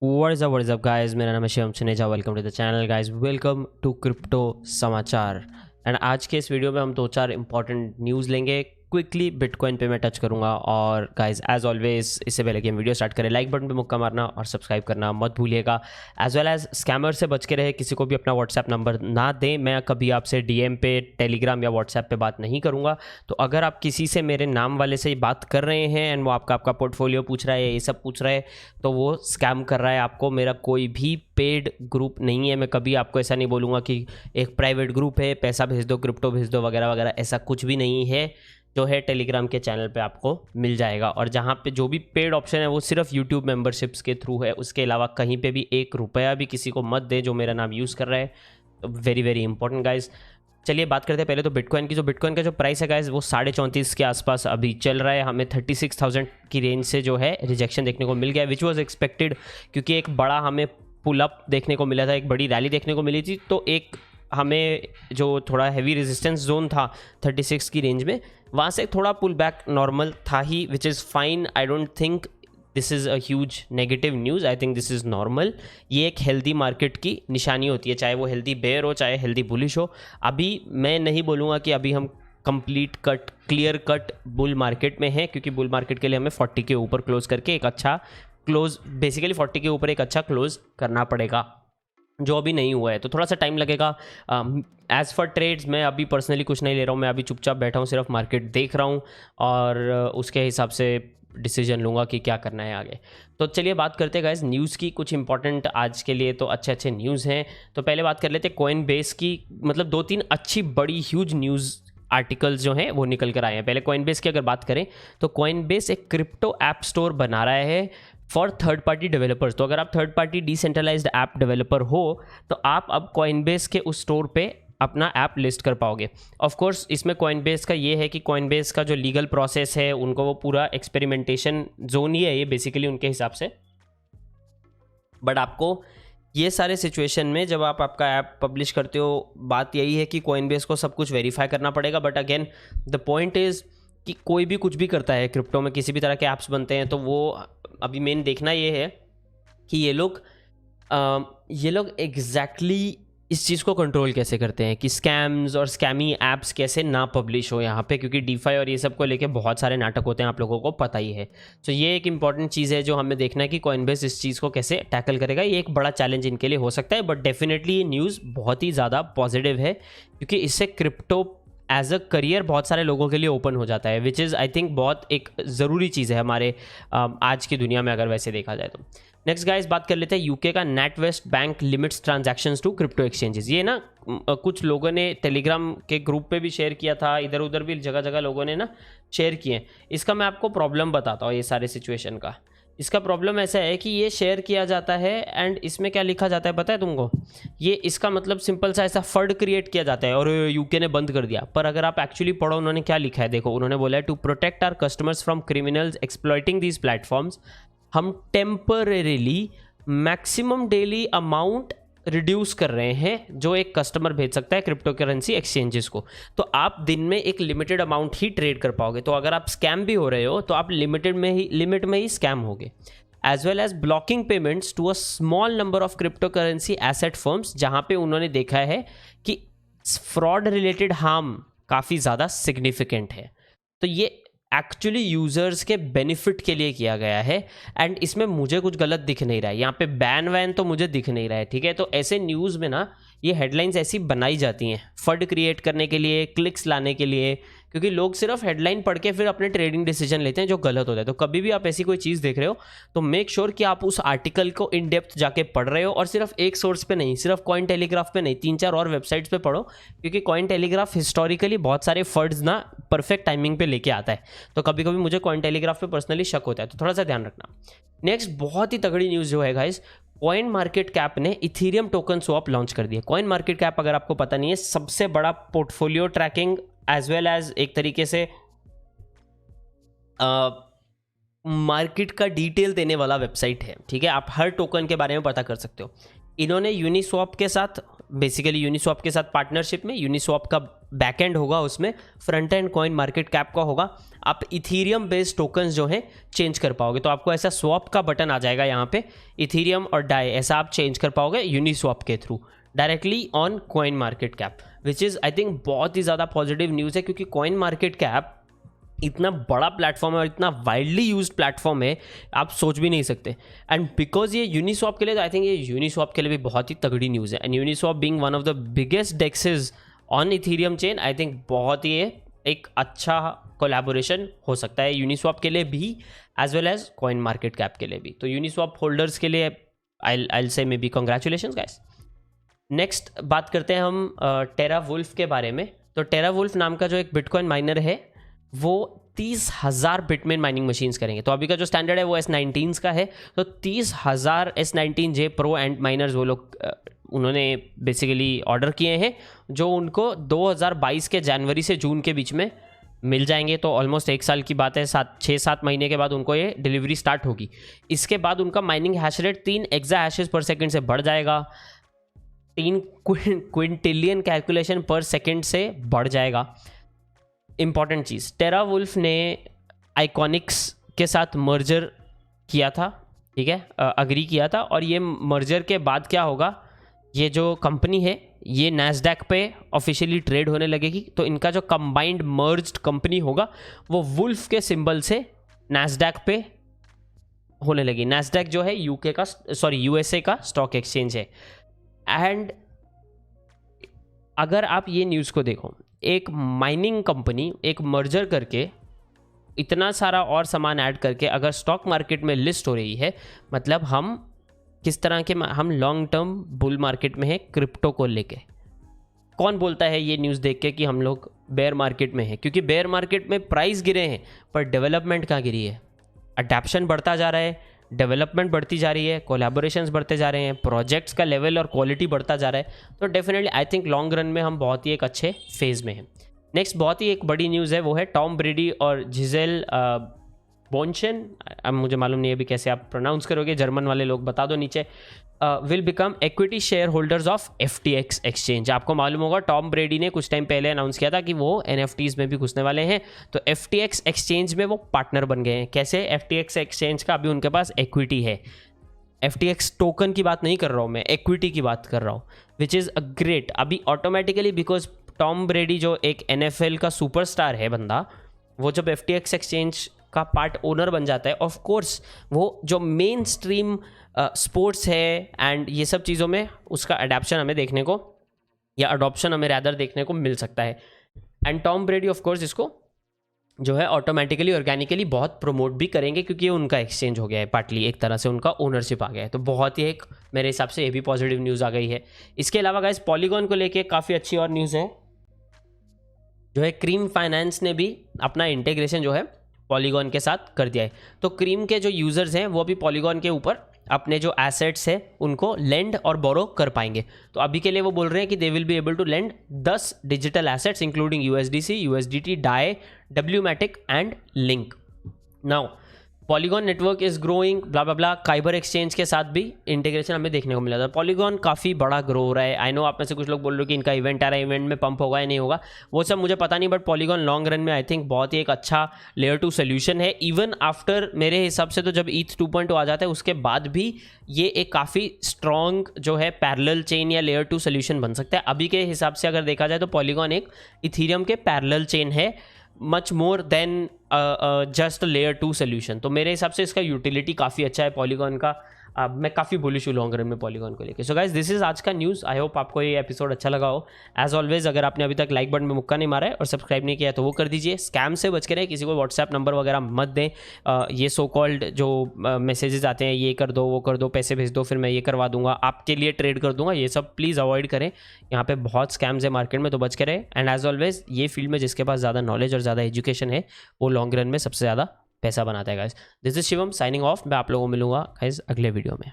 What's up guys, मेरा नाम है Shivam Suneja. Welcome to the channel guys, welcome to crypto Samachar. And आज के इस वीडियो में हम दो चार इंपॉर्टेंट न्यूज़ लेंगे। क्विकली बिटकॉइन पे मैं टच करूंगा। और गाइस एज ऑलवेज, इससे पहले कि हम वीडियो स्टार्ट करें, लाइक बटन पे मुक्का मारना और सब्सक्राइब करना मत भूलिएगा। एज वेल एज स्कैमर से बच के रहे, किसी को भी अपना व्हाट्सएप नंबर ना दें। मैं कभी आपसे डीएम पे, टेलीग्राम या व्हाट्सएप पे बात नहीं करूंगा। तो अगर आप किसी से मेरे नाम वाले से बात कर रहे हैं एंड वो आपका पोर्टफोलियो पूछ रहा है, ये सब पूछ रहा है, तो वो स्कैम कर रहा है आपको। मेरा कोई भी पेड ग्रुप नहीं है। मैं कभी आपको ऐसा नहीं बोलूँगा कि एक प्राइवेट ग्रुप है, पैसा भेज दो, क्रिप्टो भेज दो वगैरह वगैरह। ऐसा कुछ भी नहीं है। जो है टेलीग्राम के चैनल पे आपको मिल जाएगा। और जहाँ पे जो भी पेड ऑप्शन है वो सिर्फ यूट्यूब मेंबरशिप्स के थ्रू है। उसके अलावा कहीं पे भी एक रुपया भी किसी को मत दे जो मेरा नाम यूज़ कर रहा है। तो वेरी वेरी इंपॉर्टेंट गाइज। चलिए बात करते हैं पहले तो बिटकॉइन की। जो बिटकॉइन का जो प्राइस है गाइज वो 34.5 के आसपास अभी चल रहा है। हमें 36,000 की रेंज से जो है रिजेक्शन देखने को मिल गया, विच वॉज एक्सपेक्टेड, क्योंकि एक बड़ा हमें पुल अप देखने को मिला था, एक बड़ी रैली देखने को मिली थी। तो एक हमें जो थोड़ा हैवी रेजिस्टेंस जोन था 36 की रेंज में, वहाँ से थोड़ा पुल बैक नॉर्मल था ही, which is fine. I don't think this is a huge negative news. I think this is normal. ये एक हेल्दी मार्केट की निशानी होती है, चाहे वो हेल्दी बेयर हो चाहे हेल्दी बुलिश हो। अभी मैं नहीं बोलूँगा कि अभी हम complete cut, clear cut bull market में हैं, क्योंकि बुल मार्केट के लिए हमें 40 के ऊपर क्लोज करके एक अच्छा क्लोज, बेसिकली 40 के ऊपर एक अच्छा क्लोज करना पड़ेगा, जो अभी नहीं हुआ है। तो थोड़ा सा टाइम लगेगा। एज़ फॉर ट्रेड्स मैं अभी पर्सनली कुछ नहीं ले रहा हूँ। मैं अभी चुपचाप बैठा हूँ, सिर्फ मार्केट देख रहा हूँ और उसके हिसाब से डिसीजन लूँगा कि क्या करना है आगे। तो चलिए बात करते हैं गाइस न्यूज़ की। कुछ इंपॉर्टेंट आज के लिए तो अच्छे अच्छे न्यूज़ हैं। तो पहले बात कर लेते हैं कॉइन बेस की। मतलब 2-3 अच्छी बड़ी ह्यूज न्यूज़ आर्टिकल्स जो हैं वो निकल कर आए हैं। पहले कॉइन बेस की अगर बात करें तो कॉइन बेस एक क्रिप्टो ऐप स्टोर बना रहा है फॉर थर्ड पार्टी डेवलपर्स। तो अगर आप third party decentralized app developer हो तो आप अब कॉइनबेस के उस स्टोर पे अपना ऐप लिस्ट कर पाओगे। ऑफ कोर्स इसमें कॉइनबेस का ये है कि कॉइनबेस का जो लीगल प्रोसेस है, उनको वो पूरा एक्सपेरिमेंटेशन जोन ही है ये बेसिकली उनके हिसाब से। बट आपको ये सारे सिचुएशन में जब आप आपका ऐप पब्लिश करते हो, बात यही है कि कॉइनबेस को सब कुछ वेरीफाई करना पड़ेगा। But again the point is कि कोई भी कुछ भी करता है क्रिप्टो में, किसी भी तरह के ऐप्स बनते हैं, तो वो अभी मेन देखना ये है कि ये लोग एग्जैक्टली इस चीज़ को कंट्रोल कैसे करते हैं कि स्कैम्स और स्कैमी ऐप्स कैसे ना पब्लिश हो यहाँ पे, क्योंकि डीफाई और ये सब को लेके बहुत सारे नाटक होते हैं, आप लोगों को पता ही है। तो ये एक इंपॉर्टेंट चीज़ है जो हमें देखना है कि कॉइनबेस इस चीज़ को कैसे टैकल करेगा। ये एक बड़ा चैलेंज इनके लिए हो सकता है। बट डेफिनेटली ये न्यूज़ बहुत ही ज़्यादा पॉजिटिव है, क्योंकि इससे क्रिप्टो एज अ करियर बहुत सारे लोगों के लिए ओपन हो जाता है, विच इज़ आई थिंक बहुत एक ज़रूरी चीज़ है हमारे आज की दुनिया में, अगर वैसे देखा जाए तो। नेक्स्ट गाइस बात कर लेते हैं यूके का। NatWest bank limits transactions to crypto exchanges. ये ना कुछ लोगों ने टेलीग्राम के ग्रुप पे भी शेयर किया था, इधर उधर भी जगह जगह लोगों ने ना शेयर किए। इसका मैं आपको प्रॉब्लम बताता हूँ ये सारे सिचुएशन का। इसका प्रॉब्लम ऐसा है कि ये शेयर किया जाता है एंड इसमें क्या लिखा जाता है पता है तुमको? ये इसका मतलब सिंपल सा ऐसा फर्ड क्रिएट किया जाता है और यूके ने बंद कर दिया। पर अगर आप एक्चुअली पढ़ो उन्होंने क्या लिखा है, देखो उन्होंने बोला है to protect our customers from criminals exploiting these platforms, हम temporarily maximum daily amount reduce कर रहे हैं जो एक कस्टमर भेज सकता है क्रिप्टो करेंसी एक्सचेंजेस को। तो आप दिन में एक लिमिटेड अमाउंट ही ट्रेड कर पाओगे। तो अगर आप स्कैम भी हो रहे हो तो आप लिमिट में ही स्कैम होगे। As well as blocking payments to a small number of crypto currency asset firms, जहाँ पे उन्होंने देखा है कि फ्रॉड रिलेटेड हार्म काफ़ी ज़्यादा सिग्निफिकेंट है। तो ये एक्चुअली यूजर्स के बेनिफिट के लिए किया गया है एंड इसमें मुझे कुछ गलत दिख नहीं रहा है। यहाँ पे बैन वैन तो मुझे दिख नहीं रहा है, ठीक है। तो ऐसे न्यूज़ में ना ये हेडलाइंस ऐसी बनाई जाती हैं फंड क्रिएट करने के लिए, क्लिक्स लाने के लिए, क्योंकि लोग सिर्फ हेडलाइन पढ़ के फिर अपने ट्रेडिंग डिसीजन लेते हैं जो गलत होता है। तो कभी भी आप ऐसी कोई चीज़ देख रहे हो तो मेक श्योर कि आप उस आर्टिकल को इन डेप्थ जाके पढ़ रहे हो, और सिर्फ एक सोर्स पे नहीं, सिर्फ कॉइन टेलीग्राफ पे नहीं, 3-4 और वेबसाइट्स पे पढ़ो, क्योंकि कॉइन टेलीग्राफ हिस्टोरिकली बहुत सारे फंड्स ना परफेक्ट टाइमिंग पे लेके आता है। तो कभी कभी मुझे कॉइन टेलीग्राफ पे पर्सनली शक होता है, तो थोड़ा सा ध्यान रखना। नेक्स्ट बहुत ही तगड़ी न्यूज़ जो है गाइस, कॉइन मार्केट कैप ने इथीरियम टोकन स्वैप लॉन्च कर दिया। कॉइन मार्केट कैप अगर आपको पता नहीं है, सबसे बड़ा portfolio tracking as well as एक तरीके से मार्केट का डिटेल देने वाला वेबसाइट है, ठीक है। आप हर टोकन के बारे में पता कर सकते हो। इन्होंने यूनिस्वैप के साथ, बेसिकली यूनिस्वैप के साथ पार्टनरशिप में, यूनिस्वैप का बैकएंड होगा उसमें, front end coin market cap का होगा। आप इथीरियम बेस्ड टोकन्स जो हैं चेंज कर पाओगे। तो आपको ऐसा स्वैप का बटन आ जाएगा यहाँ पे, इथीरियम और डाई ऐसा आप चेंज कर पाओगे यूनिस्वैप के through directly on coin market cap, which is I think बहुत ही ज़्यादा पॉजिटिव न्यूज़ है, क्योंकि कॉइन मार्केट कैप इतना बड़ा प्लेटफॉर्म है और इतना वाइडली यूज्ड प्लेटफॉर्म है, आप सोच भी नहीं सकते। एंड बिकॉज ये यूनिस्वैप के लिए, तो आई थिंक ये यूनिस्वैप के लिए भी बहुत ही तगड़ी न्यूज़ है। And Uniswap being one of the biggest DEXes on Ethereum chain, I think बहुत ही एक अच्छा कोलैबोरेशन हो सकता है यूनिस्वैप के लिए भी, as well as coin market cap के लिए भी। तो यूनिस्वैप होल्डर्स के लिए आई से may be congratulations guys. Next बात करते हैं हम टेरा वुल्फ के बारे में। तो टेरा वुल्फ नाम का जो एक बिटकॉइन माइनर है, वो 30,000 बिटमेन माइनिंग मशीन्स करेंगे। तो अभी का जो स्टैंडर्ड है वो S19 का है। तो 30,000 S19J प्रो एंड माइनर्स वो लोग उन्होंने बेसिकली ऑर्डर किए हैं, जो उनको 2022 के जनवरी से जून के बीच में मिल जाएंगे। तो ऑलमोस्ट 1 साल की बात है, 6-7 महीने के बाद उनको ये डिलीवरी स्टार्ट होगी। इसके बाद उनका mining hash rate 3 exa hashes per second से बढ़ जाएगा, 3 क्विंटिलियन कैलकुलेशन पर सेकेंड से बढ़ जाएगा। इंपॉर्टेंट चीज़, टेरा वुल्फ ने आइकॉनिक्स के साथ मर्जर किया था, ठीक है, अग्री किया था। और ये मर्जर के बाद क्या होगा, ये जो कंपनी है ये नैस्डैक पे ऑफिशियली ट्रेड होने लगेगी। तो इनका जो कंबाइंड मर्ज्ड कंपनी होगा वो वुल्फ के सिंबल से नैस्डैक पे होने लगी। नैस्डैक जो है यूएसए का स्टॉक एक्सचेंज है। एंड अगर आप ये न्यूज़ को देखो, एक माइनिंग कंपनी एक मर्जर करके इतना सारा और सामान ऐड करके अगर स्टॉक मार्केट में लिस्ट हो रही है, मतलब हम किस तरह के हम लॉन्ग टर्म बुल मार्केट में है क्रिप्टो को लेके। कौन बोलता है ये न्यूज़ देख के कि हम लोग बेयर मार्केट में है? क्योंकि बेयर मार्केट में प्राइस गिरे हैं पर डेवलपमेंट कहाँ गिरी है? अडैप्शन बढ़ता जा रहा है, डेवलपमेंट बढ़ती जा रही है, कोलैबोरेशंस बढ़ते जा रहे हैं, प्रोजेक्ट्स का लेवल और क्वालिटी बढ़ता जा रहा है। तो definitely I think long run में हम बहुत ही एक अच्छे फेज़ में हैं। नेक्स्ट बहुत ही एक बड़ी न्यूज़ है, वो है टॉम ब्रेडी और जिजेल बोनशन, अब मुझे मालूम नहीं है अभी कैसे आप प्रोनाउंस करोगे, जर्मन वाले लोग बता दो नीचे, will become equity share holders of FTX exchange. आपको मालूम होगा टॉम ब्रेडी ने कुछ टाइम पहले अनाउंस किया था कि वो NFTs में भी घुसने वाले हैं। तो FTX एक्सचेंज में वो पार्टनर बन गए हैं। कैसे? FTX एक्सचेंज का अभी उनके पास इक्विटी है। FTX टोकन की बात नहीं कर रहा हूँ मैं, इक्विटी की बात कर रहा हूँ, विच इज़ अ ग्रेट। अभी ऑटोमेटिकली बिकॉज टॉम ब्रेडी जो एक NFL का सुपरस्टार है बंदा, वो जब FTX एक्सचेंज का पार्ट ओनर बन जाता है, ऑफ कोर्स वो जो मेन स्ट्रीम स्पोर्ट्स है एंड ये सब चीज़ों में उसका अडैप्शन हमें देखने को, या अडॉप्शन हमें रैदर देखने को मिल सकता है। एंड टॉम ब्रेडी ऑफ कोर्स इसको जो है ऑटोमेटिकली ऑर्गेनिकली बहुत प्रमोट भी करेंगे, क्योंकि ये उनका एक्सचेंज हो गया है, पार्टली एक तरह से उनका ओनरशिप आ गया है। तो बहुत ही एक मेरे हिसाब से ये भी पॉजिटिव न्यूज़ आ गई है। इसके अलावा गाइस पॉलीगॉन को लेके काफ़ी अच्छी और न्यूज़ है, जो है क्रीम फाइनेंस ने भी अपना इंटीग्रेशन जो है पॉलीगॉन के साथ कर दिया है। तो क्रीम के जो यूज़र्स हैं वो भी पॉलीगॉन के ऊपर अपने जो एसेट्स है उनको लेंड और बोरो कर पाएंगे। तो अभी के लिए वो बोल रहे हैं कि they will be able to lend 10 digital assets including USDC, USDT, Dai, WMATIC and link. Now Polygon network is growing bla bla bla. Kyber exchange के साथ भी इंटीग्रेशन हमें देखने को मिला था। पॉलीगॉन काफ़ी बड़ा ग्रो हो रहा है। आई नो आप में से कुछ लोग बोल रहे हो कि इनका इवेंट आ रहा है, इवेंट में पंप होगा या नहीं होगा, वो सब मुझे पता नहीं, बट पॉलीगॉन लॉन्ग रन में आई थिंक बहुत ही एक अच्छा लेयर 2 सोल्यूशन है। इवन आफ्टर मेरे हिसाब से तो जब ETH 2.0 आ जाता है उसके बाद भी ये एक काफ़ी स्ट्रॉन्ग जो है पैरेलल चेन या लेयर 2 सोल्यूशन बन सकता है। अभी के हिसाब से अगर देखा जाए तो पॉलीगॉन एक इथीरियम के पैरेलल चेन है, much more than just layer 2 solution. तो मेरे हिसाब से इसका यूटिलिटी काफ़ी अच्छा है पॉलीगॉन का। मैं काफ़ी बुलिश हूँ लॉन्ग रन में पॉलीगॉन को लेकर। सो गाइस दिस इज आज का न्यूज़। आई होप आपको ये एपिसोड अच्छा लगा हो। एज ऑलवेज अगर आपने अभी तक लाइक बटन में मुक्का नहीं मारा है और सब्सक्राइब नहीं किया है तो वो कर दीजिए। स्कैम से बच के रहे, किसी को व्हाट्सएप नंबर वगैरह मत दें। ये सो कॉल्ड जो मैसेजेस आते हैं, ये कर दो वो कर दो, पैसे भेज दो, फिर मैं ये करवा दूंगा, आपके लिए ट्रेड कर दूंगा, ये सब प्लीज़ अवॉइड करें। यहाँ पे बहुत स्कैम्स है मार्केट में, तो बच के रहे। एंड एज ऑलवेज ये फील्ड में जिसके पास ज़्यादा नॉलेज और ज़्यादा एजुकेशन है वो लॉन्ग रन में सबसे ज़्यादा पैसा बनाता है guys. This is Shivam signing off. मैं आप लोगों को मिलूंगा गाइस अगले वीडियो में।